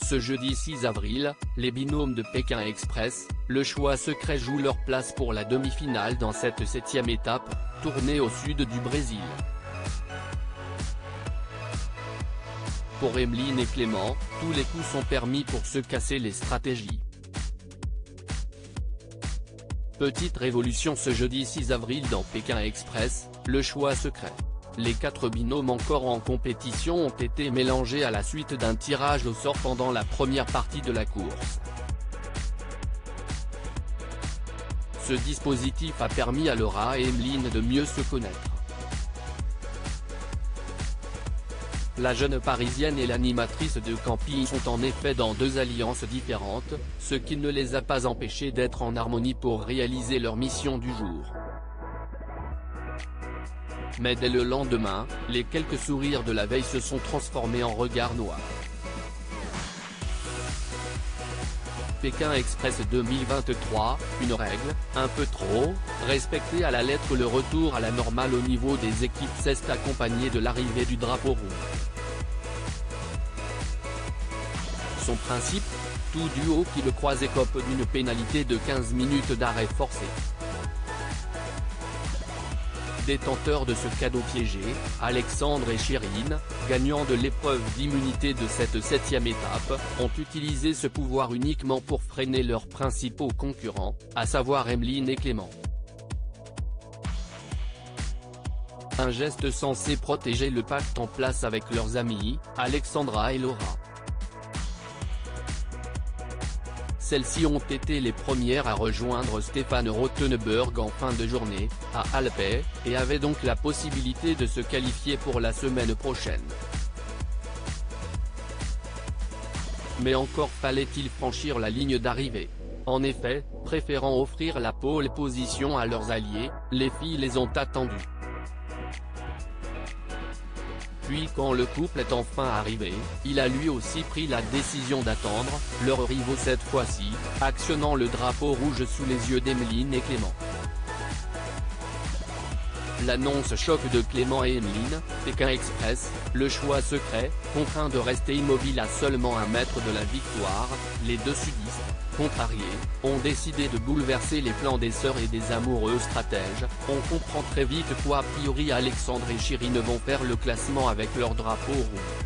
Ce jeudi 6 avril, les binômes de Pékin Express, le choix secret jouent leur place pour la demi-finale dans cette 7e étape, tournée au sud du Brésil. Pour Emeline et Clément, tous les coups sont permis pour se casser les stratégies. Petite révolution ce jeudi 6 avril dans Pékin Express, le choix secret. Les 4 binômes encore en compétition ont été mélangés à la suite d'un tirage au sort pendant la première partie de la course. Ce dispositif a permis à Laura et Emeline de mieux se connaître. La jeune parisienne et l'animatrice de camping sont en effet dans 2 alliances différentes, ce qui ne les a pas empêchés d'être en harmonie pour réaliser leur mission du jour. Mais dès le lendemain, les quelques sourires de la veille se sont transformés en regards noirs. Pékin Express 2023, une règle, un peu trop, respectée à la lettre. Le retour à la normale au niveau des équipes s'est accompagné de l'arrivée du drapeau rouge. Son principe, tout duo qui le croise écope d'une pénalité de 15 minutes d'arrêt forcé. Détenteurs de ce cadeau piégé, Alexandre et Chirine, gagnants de l'épreuve d'immunité de cette 7e étape, ont utilisé ce pouvoir uniquement pour freiner leurs principaux concurrents, à savoir Emeline et Clément. Un geste censé protéger le pacte en place avec leurs amis, Alexandra et Laura. Celles-ci ont été les premières à rejoindre Stéphane Rothenberg en fin de journée, à Alpes, et avaient donc la possibilité de se qualifier pour la semaine prochaine. Mais encore fallait-il franchir la ligne d'arrivée. En effet, préférant offrir la pole position à leurs alliés, les filles les ont attendus. Puis quand le couple est enfin arrivé, il a lui aussi pris la décision d'attendre leurs rivaux cette fois-ci, actionnant le drapeau rouge sous les yeux d'Emeline et Clément. L'annonce choc de Clément et Emeline, Pékin Express, le choix secret, contraint de rester immobile à seulement 1 mètre de la victoire, les 2 sudistes, contrariés, ont décidé de bouleverser les plans des sœurs et des amoureux stratèges. On comprend très vite qu'a priori Alexandre et Chirine vont faire le classement avec leur drapeau rouge.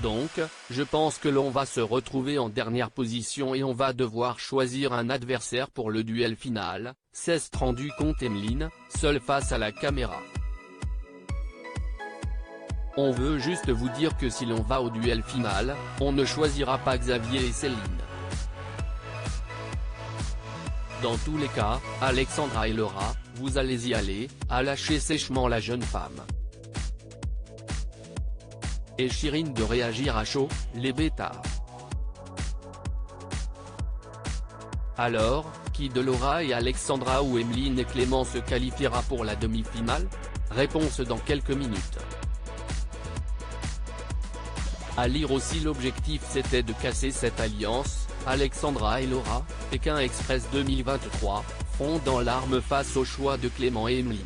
Donc, je pense que l'on va se retrouver en dernière position et on va devoir choisir un adversaire pour le duel final, s'est rendu compte Emeline, seule face à la caméra. On veut juste vous dire que si l'on va au duel final, on ne choisira pas Xavier et Céline. Dans tous les cas, Alexandra et Laura, vous allez y aller, a lâché sèchement la jeune femme. Et Chirine de réagir à chaud, les bêtards. Alors, qui de Laura et Alexandra ou Emeline et Clément se qualifiera pour la demi-finale? Réponse dans quelques minutes. À lire aussi l'objectif c'était de casser cette alliance, Alexandra et Laura, Pékin Express 2023, fondent dans l'arme face au choix de Clément et Emeline.